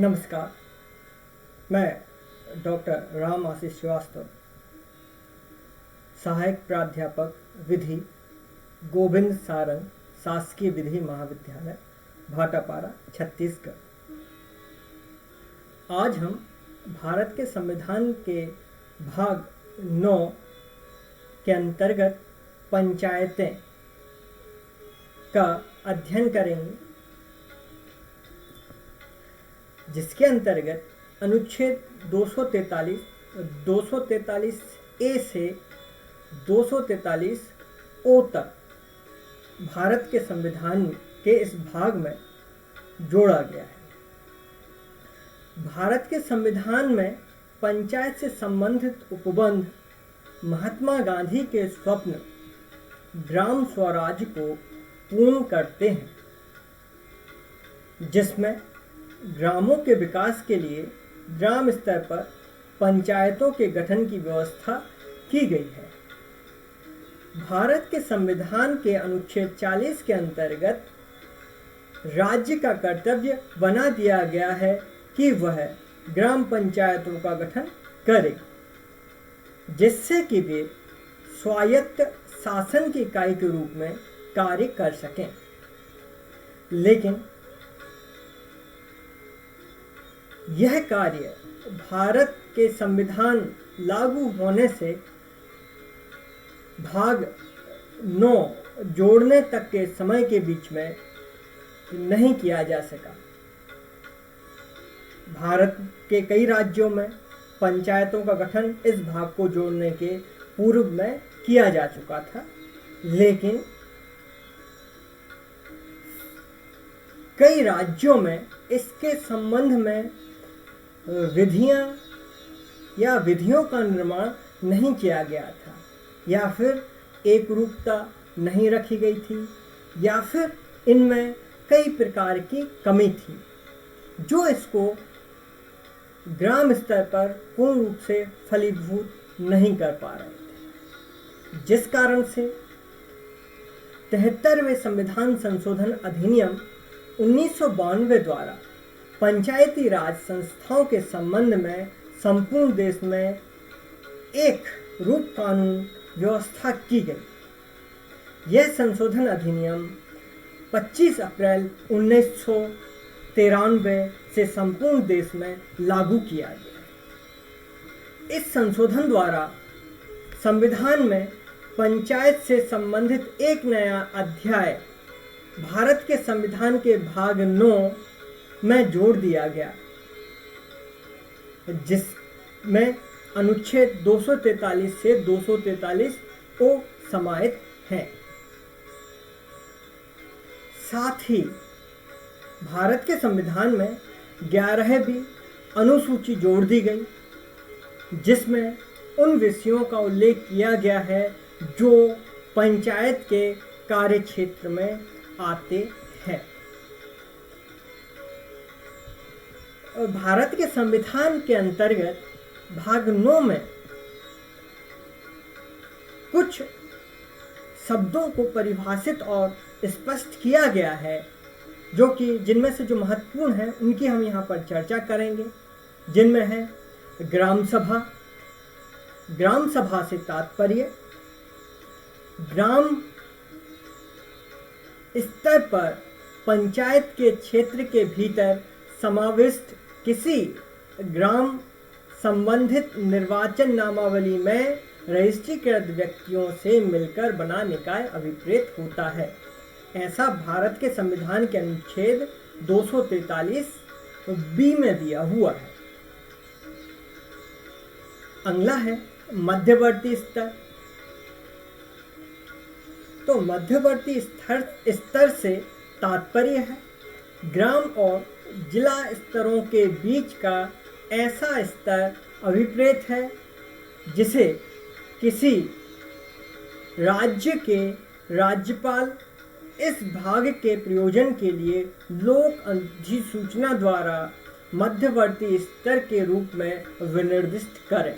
नमस्कार। मैं डॉक्टर राम आशीष श्रीवास्तव, सहायक प्राध्यापक विधि, गोविंद सारंग शासकीय विधि महाविद्यालय, भाटापारा, छत्तीसगढ़। आज हम भारत के संविधान के भाग 9 के अंतर्गत पंचायतें का अध्ययन करेंगे, जिसके अंतर्गत अनुच्छेद 243 ए से 243 ओ तक भारत के संविधान के इस भाग में जोड़ा गया है। भारत के संविधान में पंचायत से संबंधित उपबंध महात्मा गांधी के स्वप्न ग्राम स्वराज को पूर्ण करते हैं, जिसमें ग्रामों के विकास के लिए ग्राम स्तर पर पंचायतों के गठन की व्यवस्था की गई है। भारत के संविधान के अनुच्छेद 40 के अंतर्गत राज्य का कर्तव्य बना दिया गया है कि वह ग्राम पंचायतों का गठन करे, जिससे कि वे स्वायत्त शासन की इकाई के रूप में कार्य कर सकें। लेकिन यह कार्य भारत के संविधान लागू होने से भाग 9 जोड़ने तक के समय के बीच में नहीं किया जा सका। भारत के कई राज्यों में पंचायतों का गठन इस भाग को जोड़ने के पूर्व में किया जा चुका था, लेकिन कई राज्यों में इसके संबंध में विधियों का निर्माण नहीं किया गया था, या फिर एक रूपता नहीं रखी गई थी, या फिर इनमें कई प्रकार की कमी थी, जो इसको ग्राम स्तर पर पूर्ण रूप से फलीभूत नहीं कर पा रहे थे। जिस कारण से 73वें संविधान संशोधन अधिनियम 1992 द्वारा पंचायती राज संस्थाओं के संबंध में संपूर्ण देश में एक रूप कानून व्यवस्था की गई। यह संशोधन अधिनियम 25 अप्रैल 1993 से संपूर्ण देश में लागू किया गया। इस संशोधन द्वारा संविधान में पंचायत से संबंधित एक नया अध्याय भारत के संविधान के भाग 9 में जोड़ दिया गया, जिसमें अनुच्छेद 243 से 243 ओ समाहित है। साथ ही भारत के संविधान में 11वीं अनुसूची जोड़ दी गई, जिसमें उन विषयों का उल्लेख किया गया है जो पंचायत के कार्य क्षेत्र में आते हैं। भारत के संविधान के अंतर्गत भाग 9 में कुछ शब्दों को परिभाषित और स्पष्ट किया गया है, जो कि जिनमें से जो महत्वपूर्ण है उनकी हम यहाँ पर चर्चा करेंगे, जिनमें है ग्राम सभा। ग्राम सभा से तात्पर्य ग्राम स्तर पर पंचायत के क्षेत्र के भीतर समाविष्ट किसी ग्राम संबंधित निर्वाचन नामावली में रजिस्ट्रीकृत व्यक्तियों से मिलकर बना निकाय अभिप्रेत होता है। ऐसा भारत के संविधान के अनुच्छेद 243 बी में दिया हुआ है। अगला है मध्यवर्ती स्तर। तो मध्यवर्ती स्तर से तात्पर्य है ग्राम और जिला स्तरों के बीच का ऐसा स्तर अभिप्रेत है जिसे किसी राज्य के राज्यपाल इस भाग के प्रयोजन के लिए लोक अधिसूचना द्वारा मध्यवर्ती स्तर के रूप में विनिर्दिष्ट करें।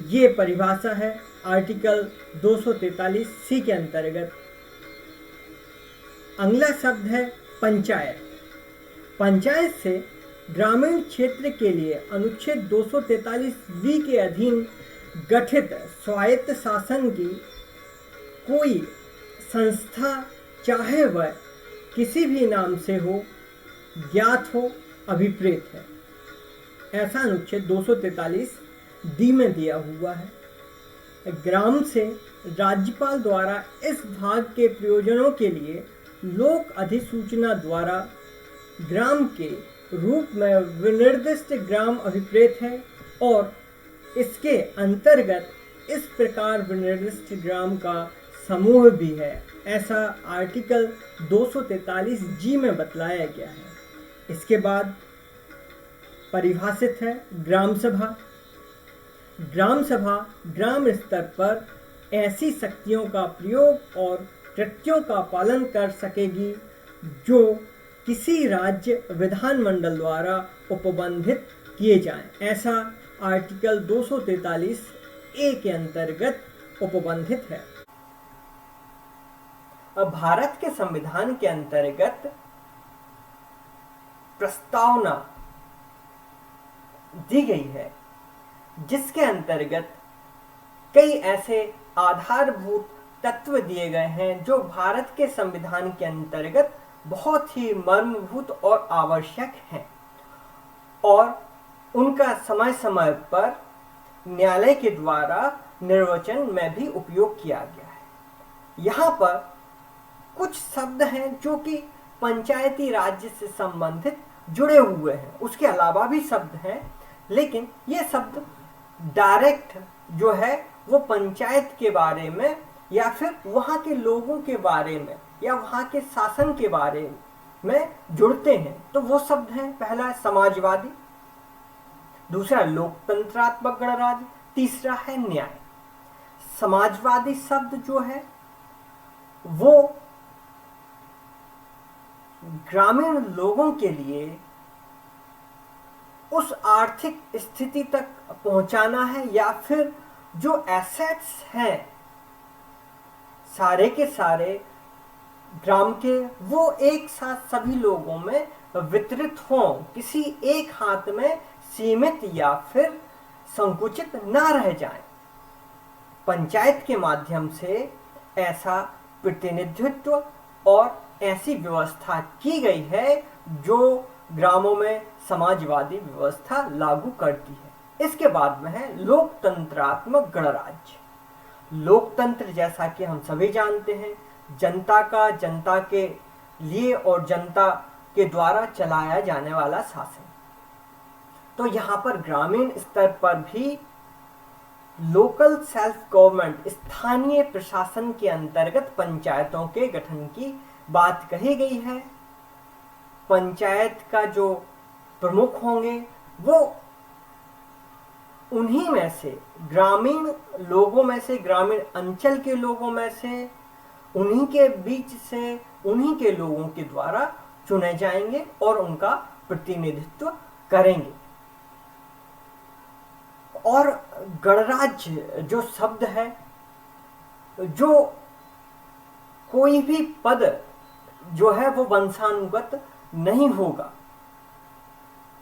ये परिभाषा है आर्टिकल 243 सी के अंतर्गत। अगला शब्द है पंचायत। पंचायत से ग्रामीण क्षेत्र के लिए अनुच्छेद 243 के अधीन गठित स्वायत्त शासन की कोई संस्था, चाहे वह किसी भी नाम से हो, ज्ञात हो, अभिप्रेत है। ऐसा अनुच्छेद 243 में दिया हुआ है। ग्राम से राज्यपाल द्वारा इस भाग के प्रयोजनों के लिए लोक अधिसूचना द्वारा ग्राम के रूप में विनिर्दिष्ट ग्राम अभिप्रेत है और इसके अंतर्गत इस प्रकार विनिर्दिष्ट ग्राम का समूह भी है। ऐसा आर्टिकल 243 में बतलाया गया है। इसके बाद परिभाषित है ग्राम सभा। ग्राम सभा ग्राम स्तर पर ऐसी शक्तियों का प्रयोग और कृत्यों का पालन कर सकेगी जो किसी राज्य विधानमंडल द्वारा उपबंधित किए जाएं। ऐसा आर्टिकल 243 के अंतर्गत उपबंधित है। अब भारत के संविधान के अंतर्गत प्रस्तावना दी गई है, जिसके अंतर्गत कई ऐसे आधारभूत तत्व दिए गए हैं जो भारत के संविधान के अंतर्गत बहुत ही मर्मभूत और आवश्यक हैं और उनका समय समय पर न्यायालय के द्वारा निर्वचन में भी उपयोग किया गया है। यहाँ पर कुछ शब्द हैं जो कि पंचायती राज्य से संबंधित जुड़े हुए हैं। उसके अलावा भी शब्द हैं, लेकिन ये शब्द डायरेक्ट जो है वो पंचायत के बारे में या फिर वहाँ के लोगों के बारे में या वहाँ के शासन के बारे में जुड़ते हैं। तो वो शब्द हैं, पहला है समाजवादी, दूसरा लोकतंत्रात्मक गणराज्य, तीसरा है न्याय। समाजवादी शब्द जो है वो ग्रामीण लोगों के लिए उस आर्थिक स्थिति तक पहुंचाना है या फिर जो एसेट्स हैं सारे के सारे ग्राम के, वो एक साथ सभी लोगों में वितरित हों, किसी एक हाथ में सीमित या फिर संकुचित ना रह जाएं। पंचायत के माध्यम से ऐसा प्रतिनिधित्व और ऐसी व्यवस्था की गई है जो ग्रामों में समाजवादी व्यवस्था लागू करती है। इसके बाद में है लोकतंत्रात्मक गणराज्य। लोकतंत्र जैसा कि हम सभी जानते हैं, जनता का, जनता के लिए और जनता के द्वारा चलाया जाने वाला शासन। तो यहाँ पर ग्रामीण स्तर पर भी लोकल सेल्फ गवर्नमेंट, स्थानीय प्रशासन के अंतर्गत पंचायतों के गठन की बात कही गई है। पंचायत का जो प्रमुख होंगे वो उन्हीं में से, ग्रामीण लोगों में से, ग्रामीण अंचल के लोगों में से, उन्हीं के बीच से, उन्हीं के लोगों के द्वारा चुने जाएंगे और उनका प्रतिनिधित्व करेंगे। और गणराज्य जो शब्द है, जो कोई भी पद जो है वो वंशानुगत नहीं होगा।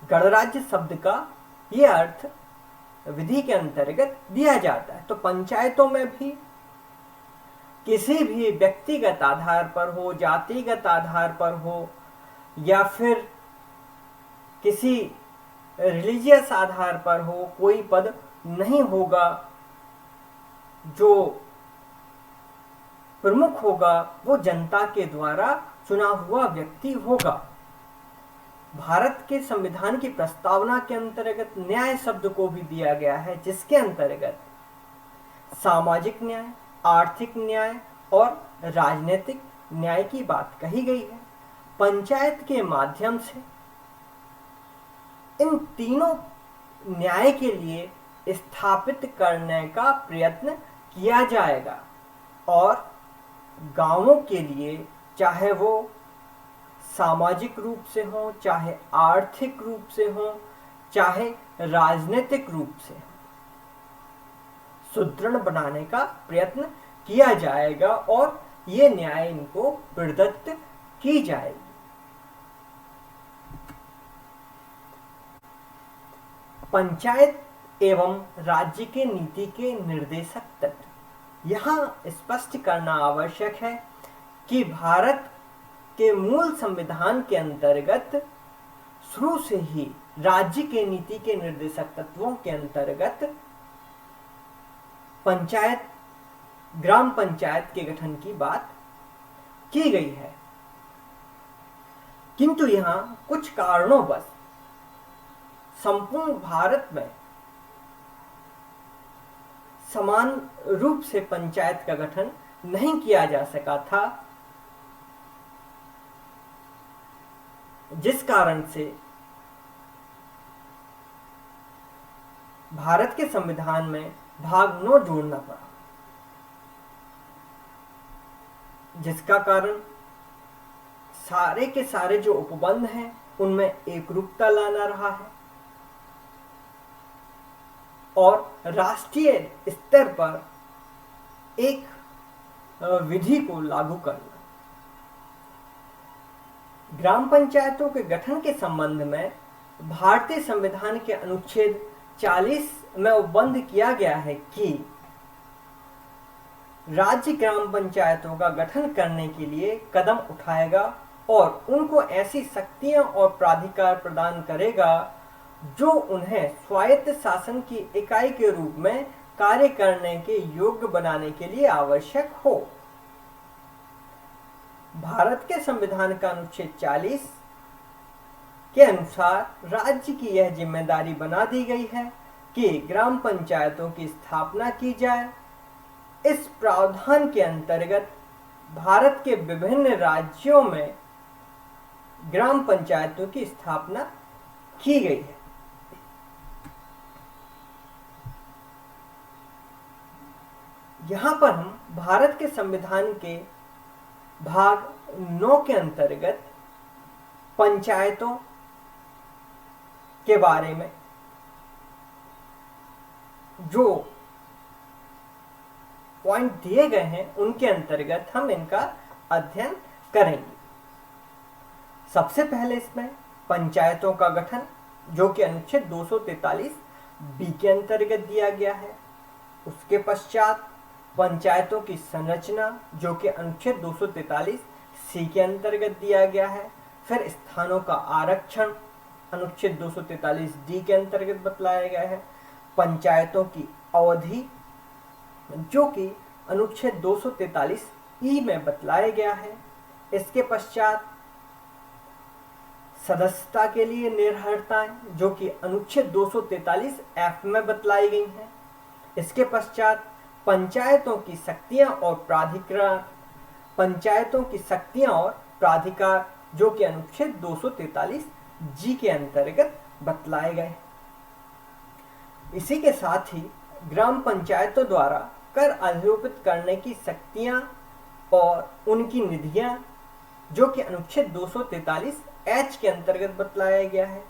गणराज्य शब्द का ये अर्थ विधि के अंतर्गत दिया जाता है। तो पंचायतों में भी किसी भी व्यक्तिगत आधार पर हो, जातिगत आधार पर हो या फिर किसी रिलीजियस आधार पर हो, कोई पद नहीं होगा। जो प्रमुख होगा वो जनता के द्वारा चुना हुआ व्यक्ति होगा। भारत के संविधान की प्रस्तावना के अंतर्गत न्याय शब्द को भी दिया गया है, जिसके अंतर्गत सामाजिक न्याय, आर्थिक न्याय और राजनीतिक न्याय की बात कही गई है। पंचायत के माध्यम से इन तीनों न्याय के लिए स्थापित करने का प्रयत्न किया जाएगा और गांवों के लिए, चाहे वो सामाजिक रूप से हो, चाहे आर्थिक रूप से हो, चाहे राजनीतिक रूप से, सुदृढ़ बनाने का प्रयत्न किया जाएगा और ये न्याय इनको प्रदत्त की जाएगी। पंचायत एवं राज्य के नीति के निर्देशक तत्व। यहाँ स्पष्ट करना आवश्यक है कि भारत के मूल संविधान के अंतर्गत शुरू से ही राज्य के नीति के निर्देशक तत्वों के अंतर्गत पंचायत, ग्राम पंचायत के गठन की बात की गई है, किंतु यहाँ कुछ कारणोंवश संपूर्ण भारत में समान रूप से पंचायत का गठन नहीं किया जा सका था, जिस कारण से भारत के संविधान में भाग 9 जोड़ना पड़ा, जिसका कारण सारे के सारे जो उपबंध हैं उनमें एकरूपता लाना रहा है और राष्ट्रीय स्तर पर एक विधि को लागू करना। ग्राम पंचायतों के गठन के संबंध में भारतीय संविधान के अनुच्छेद 40 में उपबंध किया गया है कि राज्य ग्राम पंचायतों का गठन करने के लिए कदम उठाएगा और उनको ऐसी शक्तियां और प्राधिकार प्रदान करेगा जो उन्हें स्वायत्त शासन की इकाई के रूप में कार्य करने के योग्य बनाने के लिए आवश्यक हो। भारत के संविधान का अनुच्छेद 40 के अनुसार राज्य की यह जिम्मेदारी बना दी गई है कि ग्राम पंचायतों की स्थापना की जाए। इस प्रावधान के अंतर्गत भारत के विभिन्न राज्यों में ग्राम पंचायतों की स्थापना की गई है। यहाँ पर हम भारत के संविधान के भाग 9 के अंतर्गत पंचायतों के बारे में जो पॉइंट दिए गए हैं उनके अंतर्गत हम इनका अध्ययन करेंगे। सबसे पहले इसमें पंचायतों का गठन जो कि अनुच्छेद 243 बी के अंतर्गत दिया गया है। उसके पश्चात पंचायतों की संरचना जो कि अनुच्छेद 243 सी के अंतर्गत दिया गया है। फिर स्थानों का आरक्षण अनुच्छेद 243 डी के अंतर्गत बतलाया गया है। पंचायतों की अवधि जो कि अनुच्छेद 243 ई में बतलाया गया है। इसके पश्चात सदस्यता के लिए निर्भरताएं जो कि अनुच्छेद 243 एफ में बतलाई गई हैं। इसके पश्चात पंचायतों की शक्तियां और प्राधिकार, पंचायतों की शक्तियां और प्राधिकार जो कि अनुच्छेद 243 जी के अंतर्गत बतलाए गए। इसी के साथ ही ग्राम पंचायतों द्वारा कर आरोपित करने की शक्तियां और उनकी निधियां जो कि अनुच्छेद 243 एच के अंतर्गत बतलाया गया है।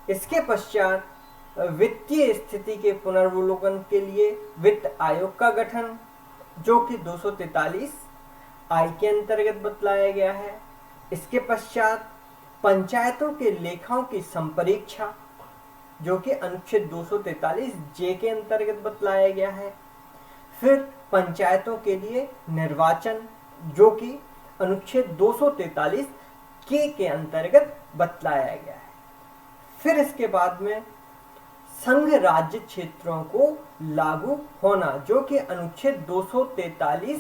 इसके पश्चात वित्तीय स्थिति के पुनर्वलोकन के लिए वित्त आयोग का गठन जो कि 243 आई के अंतर्गत बतलाया गया है। इसके पश्चात पंचायतों के लेखाओं की संपरीक्षा जो कि अनुच्छेद 243 जे के अंतर्गत बतलाया गया है। फिर पंचायतों के लिए निर्वाचन जो कि अनुच्छेद 243 के अंतर्गत बतलाया गया है। फिर इसके बाद में संघ राज्य क्षेत्रों को लागू होना जो कि अनुच्छेद 243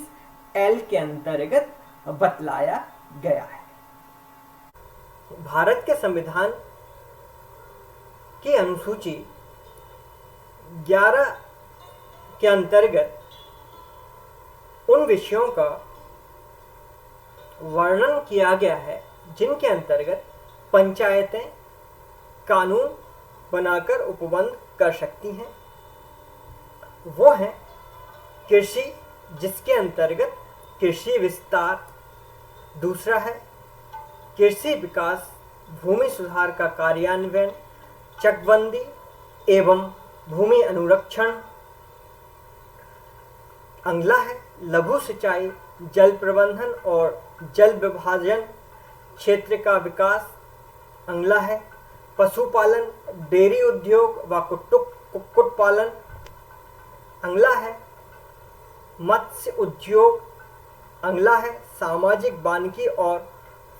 एल के अंतर्गत बतलाया गया है। भारत के संविधान की अनुसूची 11 के अंतर्गत उन विषयों का वर्णन किया गया है जिनके अंतर्गत पंचायतें कानून बनाकर उपबंध कर सकती हैं। वो है कृषि जिसके अंतर्गत कृषि विस्तार, दूसरा है कृषि विकास भूमि सुधार का कार्यान्वयन, चकबंदी एवं भूमि अनुरक्षण, अगला है लघु सिंचाई, जल प्रबंधन और जल विभाजन क्षेत्र का विकास, अगला है पशुपालन, डेयरी उद्योग व कुक्कुट पालन। अगला है मत्स्य उद्योग। अगला है सामाजिक वानिकी और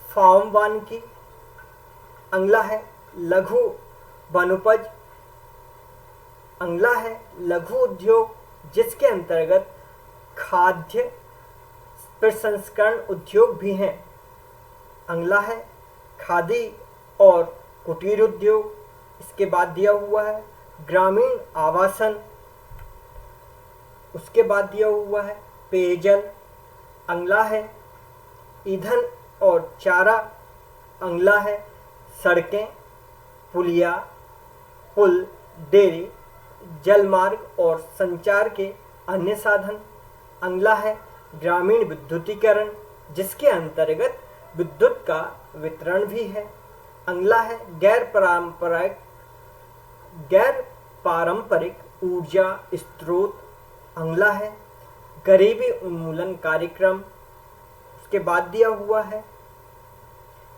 फार्म वानिकी। अगला है लघु वनोपज। अगला है लघु उद्योग, जिसके अंतर्गत खाद्य प्रसंस्करण उद्योग भी हैं। अगला है खादी और कुटीर उद्योग। इसके बाद दिया हुआ है ग्रामीण आवासन। उसके बाद दिया हुआ है पेयजल। अगला है ईंधन और चारा। अगला है सड़कें, पुलिया, पुल, डेयरी, जलमार्ग और संचार के अन्य साधन। अगला है ग्रामीण विद्युतीकरण, जिसके अंतर्गत विद्युत का वितरण भी है। अगला है गैर पारंपरिक ऊर्जा स्रोत। अगला है गरीबी उन्मूलन कार्यक्रम। उसके बाद दिया हुआ है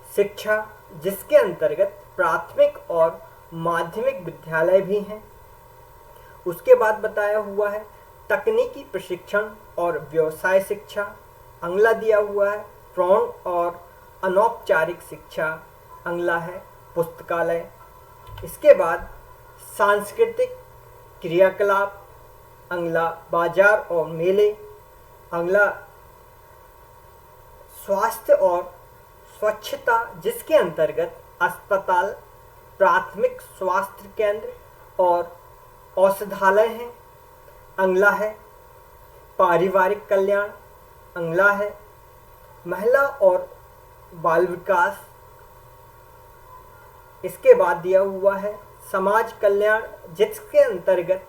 शिक्षा, जिसके अंतर्गत प्राथमिक और माध्यमिक विद्यालय भी हैं। उसके बाद बताया हुआ है तकनीकी प्रशिक्षण और व्यवसाय शिक्षा। अगला दिया हुआ है प्रौढ़ और अनौपचारिक शिक्षा। अगला है पुस्तकालय। इसके बाद सांस्कृतिक क्रियाकलाप। अगला बाजार और मेले। अगला स्वास्थ्य और स्वच्छता, जिसके अंतर्गत अस्पताल, प्राथमिक स्वास्थ्य केंद्र और औषधालय हैं। अगला है पारिवारिक कल्याण। अगला है महिला और बाल विकास। इसके बाद दिया हुआ है समाज कल्याण, जिसके अंतर्गत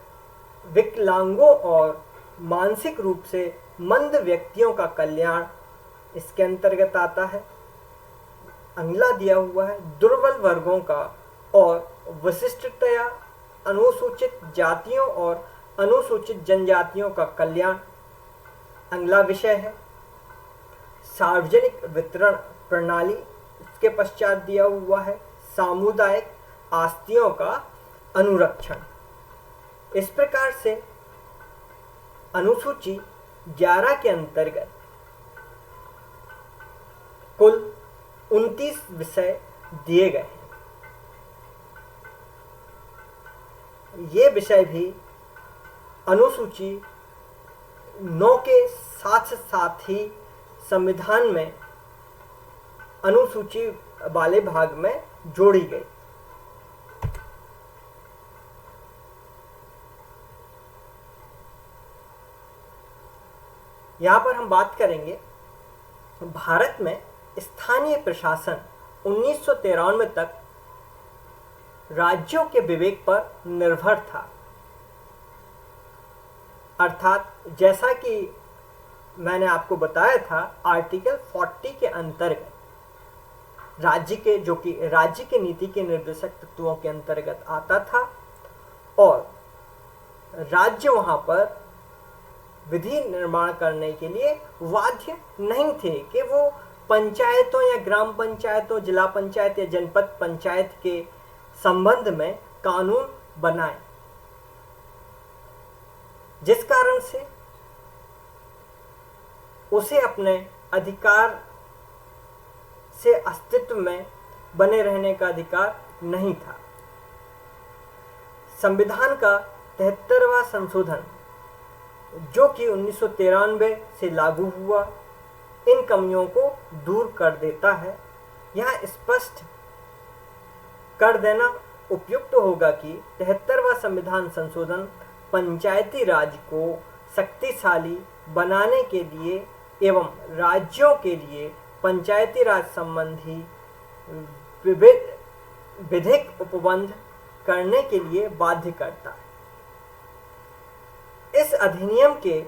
विकलांगों और मानसिक रूप से मंद व्यक्तियों का कल्याण इसके अंतर्गत आता है। अगला दिया हुआ है दुर्बल वर्गों का और विशिष्टतया अनुसूचित जातियों और अनुसूचित जनजातियों का कल्याण। अगला विषय है सार्वजनिक वितरण प्रणाली। इसके पश्चात दिया हुआ है सामुदायिक आस्तियों का अनुरक्षण। इस प्रकार से अनुसूची 11 के अंतर्गत कुल 29 विषय दिए गए हैं। ये विषय भी अनुसूची 9 के साथ साथ ही संविधान में अनुसूची वाले भाग में जोड़ी गई। यहाँ पर हम बात करेंगे भारत में स्थानीय प्रशासन 1993 तक राज्यों के विवेक पर निर्भर था। अर्थात जैसा कि मैंने आपको बताया था, आर्टिकल 40 के अंतर्गत राज्य के, जो कि राज्य के नीति के निर्देशक तत्वों के अंतर्गत आता था, और राज्य वहां पर विधि निर्माण करने के लिए बाध्य नहीं थे कि वो पंचायतों या ग्राम पंचायतों, जिला पंचायत या जनपद पंचायत के संबंध में कानून बनाए, जिस कारण से उसे अपने अधिकार से अस्तित्व में बने रहने का अधिकार नहीं था। संविधान का 73वां संशोधन, जो कि 1993 से लागू हुआ, इन कमियों को दूर कर देता है। यहाँ स्पष्ट कर देना उपयुक्त होगा कि 73वां संविधान संशोधन पंचायती राज को शक्तिशाली बनाने के लिए एवं राज्यों के लिए पंचायती राज संबंधी विधिक उपबंध करने के लिए बाध्य करता है। इस अधिनियम के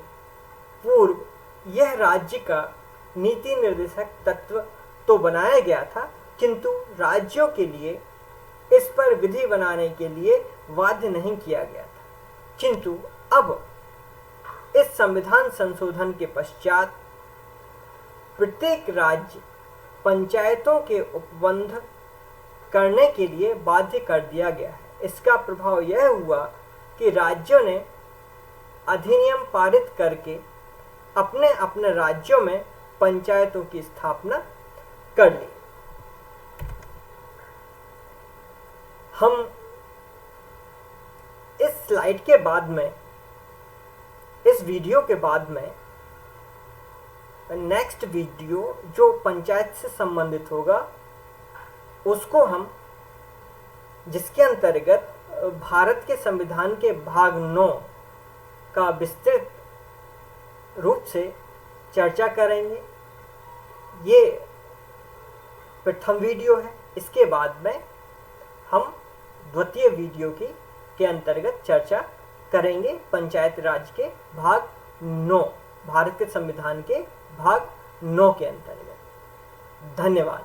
पूर्व यह राज्य का नीति निर्देशक तत्व तो बनाया गया था, किंतु राज्यों के लिए इस पर विधि बनाने के लिए बाध्य नहीं किया गया था। किंतु अब इस संविधान संशोधन के पश्चात प्रत्येक राज्य पंचायतों के उपबंध करने के लिए बाध्य कर दिया गया है। इसका प्रभाव यह हुआ कि राज्यों ने अधिनियम पारित करके अपने अपने राज्यों में पंचायतों की स्थापना कर ली। हम इस स्लाइड के बाद में, इस वीडियो के बाद में नेक्स्ट वीडियो जो पंचायत से संबंधित होगा उसको हम, जिसके अंतर्गत भारत के संविधान के भाग 9 का विस्तृत रूप से चर्चा करेंगे। ये प्रथम वीडियो है। इसके बाद में हम द्वितीय वीडियो के अंतर्गत चर्चा करेंगे पंचायत राज के भाग 9, भारत के संविधान के भाग 9 के अंतर्गत। धन्यवाद।